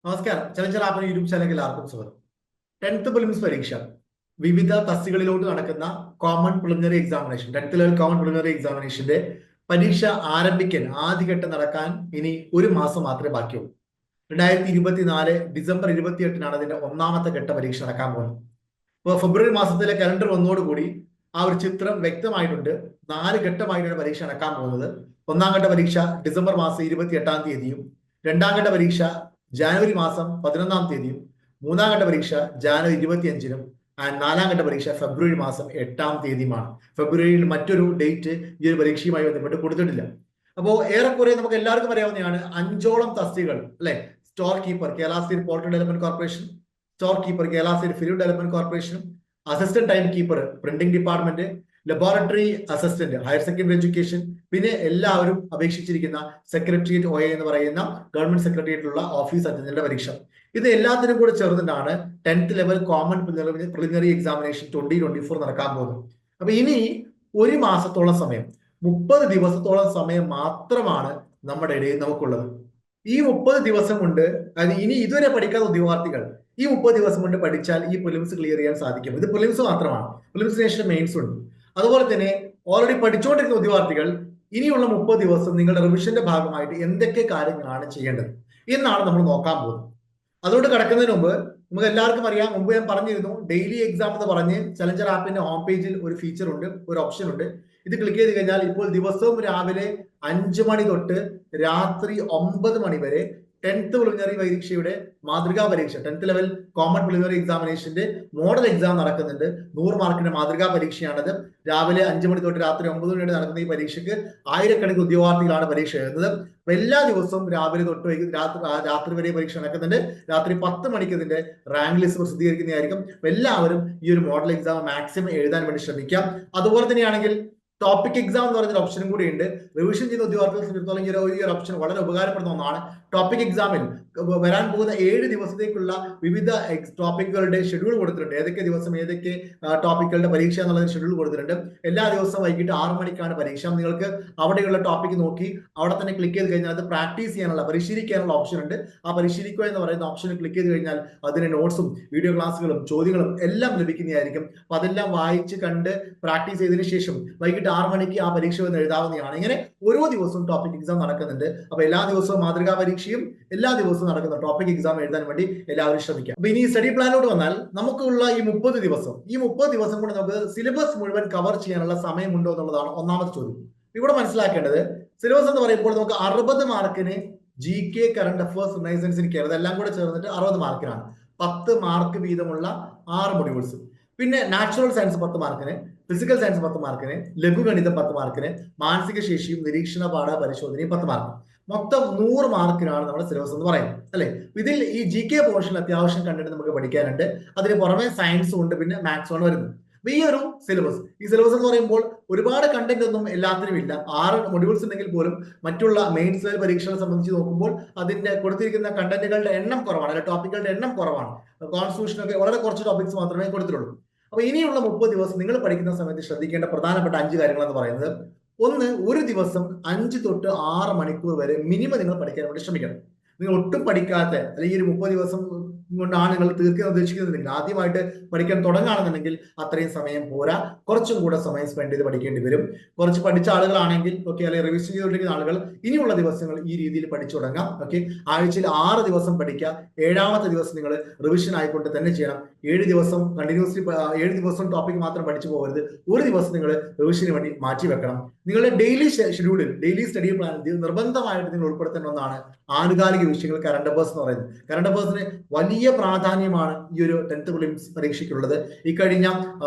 നമസ്കാരം. ചലഞ്ചർ ആപ്പിന് യൂട്യൂബ് ചാനലിൽ എല്ലാവർക്കും സ്വാഗതം. 10th പ്രിലിംസ് പരീക്ഷ വിവിധ തസ്തികളിലോട്ട് നടക്കുന്ന common preliminary examination 10th level common preliminary എക്സാമിനേഷന്റെ പരീക്ഷ ആരംഭിക്കാൻ ആദ്യഘട്ടം നടക്കാൻ ഇനി ഒരു മാസം മാത്രമേ ബാക്കിയുള്ളൂ. 2024 ഡിസംബർ 28-നാണ് അതിന്റെ ഒന്നാമത്തെ ഘട്ട പരീക്ഷ നടക്കാൻ പോകുന്നത്. ഇപ്പോൾ ഫെബ്രുവരി മാസത്തിലെ കലണ്ടർ വന്നതോടുകൂടി ആ ഒരു ചിത്രം വ്യക്തമായിട്ടുണ്ട്. 4 ഘട്ടമായിട്ടാണ് പരീക്ഷ നടക്കാൻ പോകുന്നത്. ഒന്നാം ഘട്ട പരീക്ഷ ഡിസംബർ മാസം 28-ാം തീയതിയും, രണ്ടാം ഘട്ട പരീക്ഷ ജാനുവരി മാസം 11-ാം തീയതിയും, മൂന്നാം ഘട്ട പരീക്ഷ ജാനുവരി 25-നും നാലാം ഘട്ട പരീക്ഷ ഫെബ്രുവരി മാസം 8-ാം തീയതിയുമാണ്. ഫെബ്രുവരിയിൽ മറ്റൊരു ഡേറ്റ് ഈ ഒരു പരീക്ഷയുമായി ബന്ധപ്പെട്ട് കൊടുത്തിട്ടില്ല. അപ്പോൾ ഏറെക്കുറെ നമുക്ക് എല്ലാവർക്കും അറിയാവുന്നതാണ് 5ഓളം തസ്തികകൾ അല്ലെ. Store keeper Kerala state poultry development corporation, store keeper Kerala state film development കോർപ്പറേഷനും, assistant time keeper printing department, laboratory assistant higher secondary education, പിന്നെ എല്ലാവരും അപേക്ഷിച്ചിരിക്കുന്ന സെക്രട്ടേറിയറ്റ് OA എന്ന് പറയുന്ന ഗവൺമെന്റ് സെക്രട്ടേറിയറ്റിലുള്ള ഓഫീസ് അറ്റൻഡന്റിന്റെ പരീക്ഷ. ഇത് എല്ലാത്തിനും കൂടെ ചേർന്നിട്ടാണ് 10th level common preliminary examination 2024 നടക്കാൻ പോകുന്നത്. അപ്പൊ ഇനി ഒരു മാസത്തോളം സമയം, 30 ദിവസത്തോളം സമയം മാത്രമാണ് നമ്മുടെ ഇടയിൽ നമുക്കുള്ളത്. ഈ 30 ദിവസം കൊണ്ട്, അത് ഇനി ഇതുവരെ പഠിക്കാത്ത ഉദ്യോഗാർത്ഥികൾ ഈ 30 ദിവസം കൊണ്ട് പഠിച്ചാൽ ഈ പ്രിലിംസ് ക്ലിയർ ചെയ്യാൻ സാധിക്കും. ഇത് പ്രിലിംസ് മാത്രമാണ്, പ്രിലിംസിന് ശേഷം മെയിൻസ് ഉണ്ട്. അതുപോലെ തന്നെ ഓൾറെഡി പഠിച്ചുകൊണ്ടിരിക്കുന്ന ഉദ്യോഗാർത്ഥികൾ ഇനിയുള്ള 30 ദിവസം നിങ്ങളുടെ റിവിഷന്റെ ഭാഗമായിട്ട് എന്തൊക്കെ കാര്യങ്ങളാണ് ചെയ്യേണ്ടത് എന്നാണ് നമ്മൾ നോക്കാൻ പോകുന്നത്. അതുകൊണ്ട് കിടക്കുന്നതിന് മുമ്പ് നമുക്ക് എല്ലാവർക്കും അറിയാം, മുമ്പ് ഞാൻ പറഞ്ഞിരുന്നു, ഡെയിലി എക്സാം എന്ന് പറഞ്ഞ് ചലഞ്ചർ ആപ്പിന്റെ ഹോം പേജിൽ ഒരു ഫീച്ചർ ഉണ്ട്, ഒരു ഓപ്ഷൻ ഉണ്ട്. ഇത് ക്ലിക്ക് ചെയ്ത് കഴിഞ്ഞാൽ ഇപ്പോൾ ദിവസവും രാവിലെ 5 മണി തൊട്ട് രാത്രി 9 മണി വരെ 10th പ്രിലിമിനറി പരീക്ഷയുടെ മാതൃകാ പരീക്ഷ 10th ലെവൽ കോമൺ പ്രിലിമിനറി എക്സാമിനേഷന്റെ മോഡൽ എക്സാം നടക്കുന്നുണ്ട്. 100 മാർക്കിന്റെ മാതൃകാ പരീക്ഷയാണത്. രാവിലെ 5 മണി തൊട്ട് രാത്രി 9 മണി വരെ നടക്കുന്ന ഈ പരീക്ഷയ്ക്ക് ആയിരക്കണക്കിന് ഉദ്യോഗാർത്ഥികളാണ് പരീക്ഷ എഴുതുന്നത്. അപ്പൊ എല്ലാ ദിവസവും രാവിലെ തൊട്ട് രാത്രി വരെ പരീക്ഷ നടക്കുന്നുണ്ട്. രാത്രി 10 മണിക്ക് ഇതിന്റെ റാങ്ക് ലിസ്റ്റ് പ്രസിദ്ധീകരിക്കുന്നതായിരിക്കും. എല്ലാവരും ഈ ഒരു മോഡൽ എക്സാം മാക്സിമം എഴുതാൻ വേണ്ടി ശ്രമിക്കാം. അതുപോലെ തന്നെയാണെങ്കിൽ ടോപ്പിക് എക്സാം എന്ന് പറയുന്ന ഓപ്ഷനും കൂടി ഉണ്ട്. റിവിഷൻ ചെയ്യുന്ന ഉദ്യോഗാർത്ഥികളെ സംബന്ധിച്ചിടത്തോളം ഈ ഒരു ഓപ്ഷൻ വളരെ ഉപകാരപ്പെടുന്ന ഒന്നാണ്. ടോപ്പിക് എക്സാമിൽ വരാൻ പോകുന്ന 7 ദിവസത്തേക്കുള്ള വിവിധ ടോപ്പിക്കുകളുടെ ഷെഡ്യൂൾ കൊടുത്തിട്ടുണ്ട്. ഏതൊക്കെ ദിവസം ഏതൊക്കെ ടോപ്പിക്കുകളുടെ പരീക്ഷ എന്നുള്ള ഷെഡ്യൂൾ കൊടുത്തിട്ടുണ്ട്. എല്ലാ ദിവസവും വൈകിട്ട് 6 മണിക്കാണ് പരീക്ഷ. നിങ്ങൾക്ക് അവിടെയുള്ള ടോപ്പിക് നോക്കി അവിടെ തന്നെ ക്ലിക്ക് ചെയ്ത് കഴിഞ്ഞാൽ അത് പ്രാക്ടീസ് ചെയ്യാനുള്ള, പരിശീലിക്കാനുള്ള ഓപ്ഷൻ ഉണ്ട്. ആ പരിശീലിക്കുക എന്ന് പറയുന്ന ഓപ്ഷനിൽ ക്ലിക്ക് ചെയ്ത് കഴിഞ്ഞാൽ അതിന് നോട്ട്സും വീഡിയോ ക്ലാസ്സുകളും ചോദ്യങ്ങളും എല്ലാം ലഭിക്കുന്നതായിരിക്കും. അപ്പൊ അതെല്ലാം വായിച്ച് കണ്ട് പ്രാക്ടീസ് ചെയ്തതിനു ശേഷം വൈകിട്ട് 6 മണിക്ക് ആ പരീക്ഷ വന്ന് എഴുതാവുന്നതാണ്. ഇങ്ങനെ ഓരോ ദിവസവും ടോപ്പിക് എക്സാം നടക്കുന്നുണ്ട്. അപ്പൊ എല്ലാ ദിവസവും മാതൃകാ പരീക്ഷയും എല്ലാ ദിവസവും നടക്കുന്ന ടോപ്പിക് എക്സാം എഴുതാൻ വേണ്ടി എല്ലാവരും ശ്രമിക്കാം. അപ്പൊ ഇനി സ്റ്റഡി പ്ലാനിലോട്ട് വന്നാൽ നമുക്കുള്ള ഈ 30 ദിവസം കൊണ്ട് നമുക്ക് സിലബസ് മുഴുവൻ കവർ ചെയ്യാനുള്ള സമയമുണ്ടോ എന്നുള്ളതാണ് ഒന്നാമത്തെ ചോദ്യം. ഇവിടെ മനസ്സിലാക്കേണ്ടത്, സിലബസ് എന്ന് പറയുമ്പോൾ നമുക്ക് 60 മാർക്കിന് GK, current affairs, renaissance, Keralam എല്ലാം കൂടെ ചേർന്നിട്ട് 60 മാർക്കിനാണ്. 10 മാർക്ക് വീതമുള്ള 6 മൊഡ്യൂൾസ്. പിന്നെ നാച്ചുറൽ സയൻസ് 10 മാർക്കിന്, ഫിസിക്കൽ സയൻസ് 10 മാർക്കിന്, ലഘുഗണിതം 10 മാർക്കിന്, മാനസിക ശേഷിയും നിരീക്ഷണ പാഠ പരിശോധനയും 10 മാർക്ക്. മൊത്തം 100 മാർക്കിനാണ് നമ്മുടെ സിലബസ് എന്ന് പറയുന്നത് അല്ലെ. ഇതിൽ ഈ GK പോർഷനിൽ അത്യാവശ്യം കണ്ടിട്ട് നമുക്ക് പഠിക്കാനുണ്ട്. അതിന് പുറമെ സയൻസും ഉണ്ട്, പിന്നെ മാത്സും ആണ് വരുന്നത്. അപ്പൊ ഈ ഒരു സിലബസ് എന്ന് പറയുമ്പോൾ ഒരുപാട് കണ്ടന്റ് ഒന്നും എല്ലാത്തിനും ഇല്ല. 6 മൊഡ്യൂൾസ് ഉണ്ടെങ്കിൽ പോലും മറ്റുള്ള മെയിൻസ് ലെവൽ പരീക്ഷകളെ സംബന്ധിച്ച് നോക്കുമ്പോൾ അതിന്റെ കൊടുത്തിരിക്കുന്ന കണ്ടന്റുകളുടെ എണ്ണം കുറവാണ്, അല്ലെ ടോപ്പിക്കുകളുടെ എണ്ണം കുറവാണ്. കോൺസ്റ്റിറ്റ്യൂഷനൊക്കെ വളരെ കുറച്ച് ടോപ്പിക്സ് മാത്രമേ കൊടുത്തിട്ടുള്ളൂ. അപ്പൊ ഇനിയുള്ള 30 ദിവസം നിങ്ങൾ പഠിക്കുന്ന സമയത്ത് ശ്രദ്ധിക്കേണ്ട പ്രധാനപ്പെട്ട 5 കാര്യങ്ങൾ എന്ന് പറയുന്നത്, ഒന്ന്, ഒരു ദിവസം 5 തൊട്ട് 6 മണിക്കൂർ വരെ മിനിമം നിങ്ങൾ പഠിക്കാൻ വേണ്ടി ശ്രമിക്കണം. നിങ്ങൾ ഒട്ടും പഠിക്കാത്ത, അല്ലെങ്കിൽ ഒരു 30 ദിവസം കൊണ്ടാണ് നിങ്ങൾ തീർക്കാൻ ഉദ്ദേശിക്കുന്നുണ്ടെങ്കിൽ, ആദ്യമായിട്ട് പഠിക്കാൻ തുടങ്ങുകയാണെന്നുണ്ടെങ്കിൽ അത്രയും സമയം പോരാ, കുറച്ചും കൂടെ സമയം സ്പെൻഡ് ചെയ്ത് പഠിക്കേണ്ടി വരും. കുറച്ച് പഠിച്ച ആളുകളാണെങ്കിൽ ഓക്കെ, അല്ലെങ്കിൽ റിവിഷൻ ചെയ്തുകൊണ്ടിരിക്കുന്ന ആളുകൾ ഇനിയുള്ള ദിവസങ്ങൾ ഈ രീതിയിൽ പഠിച്ചു തുടങ്ങാം. ഓക്കെ, ആഴ്ചയിൽ 6 ദിവസം പഠിക്കുക. 7ാമത്തെ ദിവസം നിങ്ങൾ റിവിഷൻ ആയിക്കൊണ്ട് തന്നെ ചെയ്യണം. 7 ദിവസം കണ്ടിന്യൂസ്ലി 7 ദിവസം ടോപ്പിക് മാത്രം പഠിച്ചു പോകരുത്. ഒരു ദിവസം നിങ്ങൾ റിവിഷന് വേണ്ടി മാറ്റി വെക്കണം. നിങ്ങളുടെ ഡെയിലി ഷെഡ്യൂളിൽ, ഡെയിലി സ്റ്റഡി പ്ലാനിൽ നിർബന്ധമായിട്ട് നിങ്ങൾ ഉൾപ്പെടുത്തേണ്ട ഒന്നാണ് ആനുകാലിക വിഷയങ്ങൾ, കറണ്ട് അഫയേഴ്സ് എന്ന് പറയുന്നത്. കറണ്ട് അഫയേഴ്സിന് വലിയ പ്രാധാന്യമാണ് ഈ ഒരു 10th പ്രിലിംസ് പരീക്ഷയ്ക്കുള്ളത്. ഈ കഴിഞ്ഞ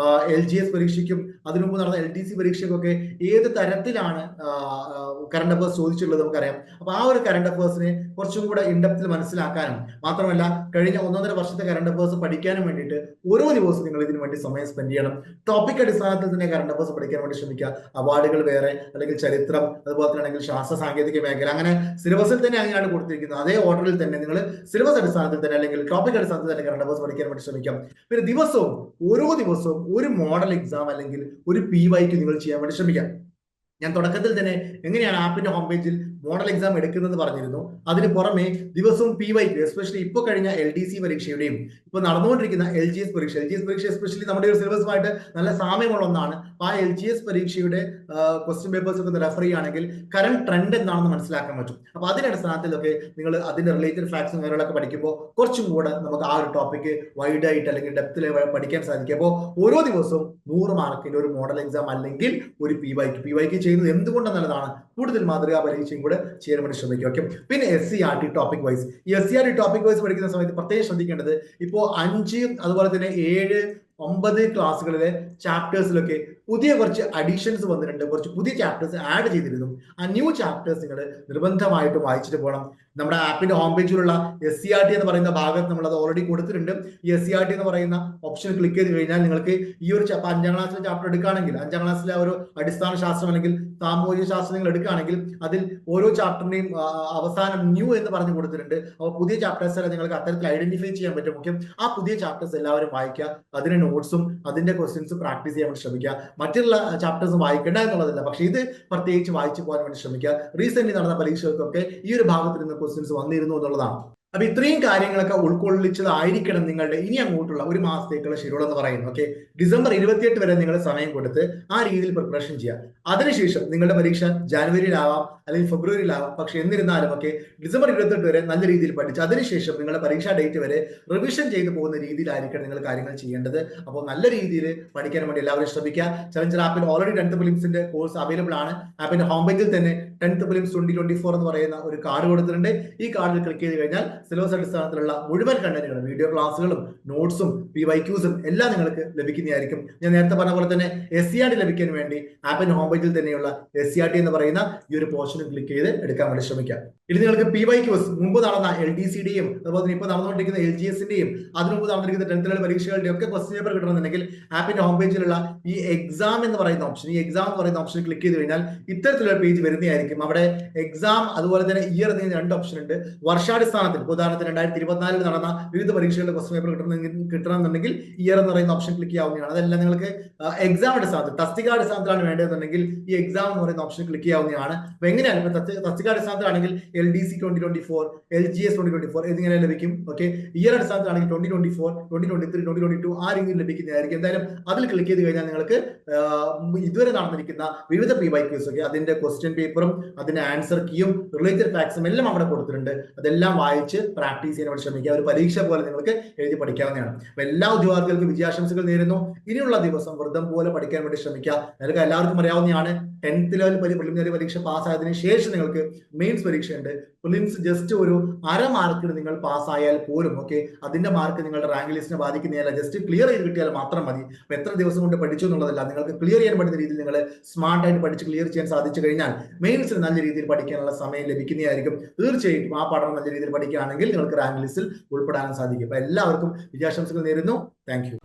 LGS പരീക്ഷയ്ക്കും അതിനു മുമ്പ് നടന്ന LTC പരീക്ഷയ്ക്കൊക്കെ ഏത് തരത്തിലാണ് കറണ്ട് അഫയേഴ്സ് ചോദിച്ചിട്ടുള്ളത് നമുക്കറിയാം. അപ്പൊ ആ ഒരു കറണ്ട് അഫയേഴ്സിനെ കുറച്ചും കൂടെ ഇൻഡെപ്തിൽ മനസ്സിലാക്കാനും മാത്രമല്ല കഴിഞ്ഞ 1.5 വർഷത്തെ കറണ്ട് അഫയേഴ്സ് പഠിക്കാനും വേണ്ടിയിട്ട് ഓരോ ദിവസവും നിങ്ങൾ ഇതിനു വേണ്ടി സമയം സ്പെൻഡ് ചെയ്യണം. ടോപ്പിക് അടിസ്ഥാനത്തിൽ തന്നെ കറണ്ട് അഫയേഴ്സ് പഠിക്കാൻ വേണ്ടി ശ്രമിക്കുക. അവാർഡുകൾ വേറെ, അല്ലെങ്കിൽ ചരിത്രം, അതുപോലെ തന്നെ ആണെങ്കിൽ ശാസ്ത്ര സാങ്കേതിക മേഖല, അങ്ങനെ സിലബസിൽ തന്നെ അങ്ങനെയാണ് കൊടുത്തിരിക്കുന്നത്. അതേ ഓർഡറിൽ തന്നെ നിങ്ങൾ സിലബസ് അടിസ്ഥാനത്തിൽ തന്നെ, അല്ലെങ്കിൽ ടോപ്പിക് അടിസ്ഥാനത്തിൽ തന്നെ കറണ്ട് അഫയേഴ്സ് പഠിക്കാൻ വേണ്ടി ശ്രമിക്കാം. പിന്നെ ഓരോ ദിവസവും ഒരു മോഡൽ എക്സാം അല്ലെങ്കിൽ ഒരു PYQ നിങ്ങൾ ചെയ്യാൻ വേണ്ടി ശ്രമിക്കാം. ഞാൻ തുടക്കത്തിൽ തന്നെ എങ്ങനെയാണ് ആപ്പിന്റെ ഹോം പേജിൽ മോഡൽ എക്സാം എടുക്കുന്നത് പറഞ്ഞിരുന്നു. അതിന് പുറമെ ദിവസവും PYQ, എസ്പെഷ്യലി ഇപ്പോൾ കഴിഞ്ഞ LDC പരീക്ഷയുടെയും ഇപ്പോൾ നടന്നുകൊണ്ടിരിക്കുന്ന LGS പരീക്ഷ എസ്പെഷ്യലി നമ്മുടെ ഒരു സിലബസുമായിട്ട് നല്ല സാമ്യമുള്ള ഒന്നാണ്. ആ LGS പരീക്ഷയുടെ ക്വസ്റ്റ്യൻ പേപ്പേഴ്സ് ഒക്കെ റെഫർ ചെയ്യുകയാണെങ്കിൽ കറന്റ് ട്രെൻഡ് എന്താണെന്ന് മനസ്സിലാക്കാൻ പറ്റും. അപ്പൊ അതിന്റെ അടിസ്ഥാനത്തിലൊക്കെ നിങ്ങൾ അതിന്റെ റിലേറ്റഡ് ഫാക്ട്സും കാര്യങ്ങളൊക്കെ പഠിക്കുമ്പോൾ കുറച്ചും കൂടെ നമുക്ക് ആ ഒരു ടോപ്പിക്ക് വൈഡ് ആയിട്ട് അല്ലെങ്കിൽ ഡെപ്തിൽ പഠിക്കാൻ സാധിക്കും. അപ്പോൾ ഓരോ ദിവസവും 100 മാർക്കിന്റെ ഒരു മോഡൽ എക്സാം അല്ലെങ്കിൽ ഒരു PYQ ചെയ്യുന്നത് എന്തുകൊണ്ടും നല്ലതാണ്. കൂടുതൽ മാതൃകാ പരീക്ഷയും കൂടെ ചെയ്യാൻ വേണ്ടി ശ്രമിക്കും. ഓക്കെ, പിന്നെ SCERT ടോപ്പിക് വൈസ്, ഈ SCERT ടോപ്പിക് വൈസ് പഠിക്കുന്ന സമയത്ത് പ്രത്യേകം ശ്രദ്ധിക്കേണ്ടത്, ഇപ്പോൾ 5 അതുപോലെ തന്നെ 7, 9 ക്ലാസ്സുകളിലെ ചാപ്റ്റേഴ്സിലൊക്കെ പുതിയ കുറച്ച് അഡീഷൻസ് വന്നിട്ടുണ്ട്. കുറച്ച് പുതിയ ചാപ്റ്റേഴ്സ് ആഡ് ചെയ്തിരുന്നു. ആ ന്യൂ ചാപ്റ്റേഴ്സ് നിങ്ങൾ നിർബന്ധമായിട്ടും വായിച്ചിട്ട് പോകണം. നമ്മുടെ ആപ്പിന്റെ ഹോം പേജിലുള്ള SCERT എന്ന് പറയുന്ന ഭാഗത്ത് നമ്മൾ അത് ഓൾറെഡി കൊടുത്തിട്ടുണ്ട്. ഈ SCERT എന്ന് പറയുന്ന ഓപ്ഷൻ ക്ലിക്ക് ചെയ്ത് കഴിഞ്ഞാൽ നിങ്ങൾക്ക് ഈ ഒരു 5ാം ക്ലാസ്സിലെ ചാപ്റ്റർ എടുക്കുകയാണെങ്കിൽ, 5ാം ക്ലാസ്സിലെ ഒരു അടിസ്ഥാന ശാസ്ത്രം അല്ലെങ്കിൽ സാമൂഹിക ശാസ്ത്രം നിങ്ങൾ എടുക്കുകയാണെങ്കിൽ അതിൽ ഓരോ ചാപ്റ്ററിന്റെയും അവസാനം ന്യൂ എന്ന് പറഞ്ഞു കൊടുത്തിട്ടുണ്ട്. അപ്പോൾ പുതിയ ചാപ്റ്റേഴ്സ് നിങ്ങൾക്ക് അത്തരത്തിൽ ഐഡന്റിഫൈ ചെയ്യാൻ പറ്റും. മുഖ്യം ആ പുതിയ ചാപ്റ്റേഴ്സ് എല്ലാവരും വായിക്കുക. അതിന്റെ നോട്ട്സും അതിന്റെ ക്വസ്റ്റ്യൻസും പ്രാക്ടീസ് ചെയ്യാൻ വേണ്ടി ശ്രമിക്കുക. മറ്റുള്ള ചാപ്റ്റേഴ്സ് വായിക്കേണ്ട എന്നുള്ളതല്ല, പക്ഷെ ഇത് പ്രത്യേകിച്ച് വായിച്ചു പോകാൻ വേണ്ടി ശ്രമിക്കുക. റീസെന്റ് നടന്ന പരീക്ഷകൾക്കൊക്കെ ഈ ഒരു ഭാഗത്ത് നിന്ന് ക്വസ്റ്റ്യൻസ് വന്നിരുന്നു എന്നുള്ളതാണ്. അപ്പൊ ഇത്രയും കാര്യങ്ങളൊക്കെ ഉൾക്കൊള്ളിച്ചതായിരിക്കണം നിങ്ങളുടെ ഇനി അങ്ങോട്ടുള്ള ഒരു മാസത്തേക്കുള്ള ഷെഡ്യൂൾ എന്ന് പറയുന്നത്. ഓക്കെ, ഡിസംബർ 28 വരെ നിങ്ങൾ സമയം കൊടുത്ത് ആ രീതിയിൽ പ്രിപ്പറേഷൻ ചെയ്യുക. അതിനുശേഷം നിങ്ങളുടെ പരീക്ഷ ജാനുവരിയിലാവാം അല്ലെങ്കിൽ ഫെബ്രുവരിയിലാവാം. പക്ഷെ എന്നിരുന്നാലും ഒക്കെ ഡിസംബർ 28 വരെ നല്ല രീതിയിൽ പഠിച്ച് അതിനുശേഷം നിങ്ങളുടെ പരീക്ഷാ ഡേറ്റ് വരെ റിവിഷൻ ചെയ്തു പോകുന്ന രീതിയിലായിരിക്കണം നിങ്ങൾ കാര്യങ്ങൾ ചെയ്യേണ്ടത്. അപ്പോൾ നല്ല രീതിയിൽ പഠിക്കാൻ വേണ്ടി എല്ലാവരും ശ്രമിക്കുക. ചലഞ്ചർ ആപ്പിൽ ഓൾറെഡി 10th പ്രിലിംസിന്റെ കോഴ്സ് അവൈലബിൾ ആണ്. ആപ്പിന്റെ ഹോം പേജിൽ തന്നെ 10th പ്രിലിംസ് 2024 എന്ന് പറയുന്ന ഒരു കാർഡ് കൊടുത്തിട്ടുണ്ട്. ഈ കാർഡിൽ ക്ലിക്ക് ചെയ്ത് കഴിഞ്ഞാൽ സിലബസ് അടിസ്ഥാനത്തിലുള്ള മുഴുവൻ കണ്ടന്റുകളും, വീഡിയോ ക്ലാസ്സുകളും നോട്ട്സും PYQസും എല്ലാം നിങ്ങൾക്ക് ലഭിക്കുന്നതായിരിക്കും. ഞാൻ നേരത്തെ പറഞ്ഞ പോലെ തന്നെ SCERT ലഭിക്കാൻ വേണ്ടി ആപ്പിന്റെ ഹോം പേജിൽ തന്നെയുള്ള SCERT എന്ന് പറയുന്ന ഈ ഒരു പോർഷനും ക്ലിക്ക് ചെയ്ത് എടുക്കാൻ വേണ്ടി ശ്രമിക്കാം. ഇനി നിങ്ങൾക്ക് PYQs മുമ്പ് നടന്ന LDCയുടെയും അതുപോലെ തന്നെ ഇപ്പോൾ നടന്നുകൊണ്ടിരിക്കുന്ന LGSന്റെയും അതിനു മുമ്പ് നടന്നിരിക്കുന്ന 10th ലെവൽ പരീക്ഷകളുടെയും ഒക്കെ ക്വസ്റ്റ്യൻ പേപ്പർ കിട്ടണമെന്നുണ്ടെങ്കിൽ ആപ്പിന്റെ ഹോം പേജിലുള്ള ഈ എക്സാം എന്ന് പറയുന്ന ഓപ്ഷൻ ക്ലിക്ക് ചെയ്ത് കഴിഞ്ഞാൽ ഇത്തരത്തിലുള്ള പേജ് വരുന്നതായിരിക്കും. അവിടെ എക്സാം അതുപോലെ തന്നെ ഇയർ എന്നീ 2 ഓപ്ഷൻ ഉണ്ട്. വർഷാടിസ്ഥാനത്തിൽ ഉദാഹരണത്തിന് 2024 നടന്ന വിവിധ പരീക്ഷകളുടെ ക്വസ്റ്റ്യൻ പേപ്പർ കിട്ടണമെന്നുണ്ടെങ്കിൽ ഇയർ എന്ന് പറയുന്ന ഓപ്ഷൻ ക്ലിക്ക് ചെയ്യാവുന്നതാണ്. അതെല്ലാം നിങ്ങൾക്ക് എക്സാം അടിസ്ഥാനത്തിൽ തസ്തികാടിസ്ഥാനത്തിലാണ് വേണ്ടതെന്നുണ്ടെങ്കിൽ ഈ എക്സാം എന്ന് പറയുന്ന ഓപ്ഷൻ ക്ലിക്ക് ചെയ്യാവുന്നതാണ്. അപ്പൊ എങ്ങനെയാണ് തസ്തികാടിസ്ഥാനത്തിലാണെങ്കിൽ LDC 2024, LGS 2024 എന്നിങ്ങനെ ലഭിക്കും. ഓക്കെ, ഇയർ അടിസ്ഥാനത്തിലാണെങ്കിൽ 2024, 2023, 2022 ആ രീതിയിൽ ലഭിക്കുന്നതായിരിക്കും. എന്തായാലും അതിൽ ക്ലിക്ക് ചെയ്ത് കഴിഞ്ഞാൽ നിങ്ങൾക്ക് ഇതുവരെ നടന്നിരിക്കുന്ന വിവിധ PYQs ഒക്കെ അതിന്റെ ക്വസ്റ്റ്യൻ പേപ്പറും അതിന്റെ ആൻസർ കീയും റിലേറ്റഡ് ഫാക്ട്സും എല്ലാം അവിടെ കൊടുത്തിട്ടുണ്ട്. അതെല്ലാം വായിച്ച് പ്രാക്ടീസ് ചെയ്യാൻ വേണ്ടി ശ്രമിക്കുക. ഒരു പരീക്ഷ പോലെ നിങ്ങൾക്ക് എഴുതി പഠിക്കാവുന്നതാണ്. അപ്പൊ എല്ലാ ഉദ്യോഗാർത്ഥികൾക്കും വിജയാശംസകൾ നേരുന്നു. ഇനിയുള്ള ദിവസം വ്രതം പോലെ പഠിക്കാൻ വേണ്ടി ശ്രമിക്കുക. നിങ്ങൾക്ക് എല്ലാവർക്കും അറിയാവുന്നതാണ് 10th ലെവൽ പ്രിലിമിനറി പരീക്ഷ പാസ്സായതിനു ശേഷം നിങ്ങൾക്ക് മെയിൻസ് പരീക്ഷയുണ്ട്. പ്രിലിംസ് ജസ്റ്റ് ഒരു 1/2 മാർക്കിന് നിങ്ങൾ പാസ്സായാൽ പോലും ഓക്കെ, അതിന്റെ മാർക്ക് നിങ്ങളുടെ റാങ്ക് ലിസ്റ്റിനെ ബാധിക്കുന്നതല്ല. ജസ്റ്റ് ക്ലിയർ ചെയ്ത് കിട്ടിയാൽ മാത്രം മതി. അപ്പൊ എത്ര ദിവസം കൊണ്ട് പഠിച്ചു എന്നുള്ളതല്ല, നിങ്ങൾക്ക് ക്ലിയർ ചെയ്യാൻ പറ്റുന്ന രീതിയിൽ നിങ്ങൾ സ്മാർട്ടായിട്ട് പഠിച്ച് ക്ലിയർ ചെയ്യാൻ സാധിച്ചു കഴിഞ്ഞാൽ മെയിൻസിന് നല്ല രീതിയിൽ പഠിക്കാനുള്ള സമയം ലഭിക്കുന്നതായിരിക്കും. തീർച്ചയായിട്ടും ആ പഠനം നല്ല രീതിയിൽ പഠിക്കുകയാണെങ്കിൽ നിങ്ങൾക്ക് റാങ്ക് ലിസ്റ്റിൽ ഉൾപ്പെടാൻ സാധിക്കും. അപ്പൊ എല്ലാവർക്കും വിജയാശംസകൾ നേരുന്നു. Thank you.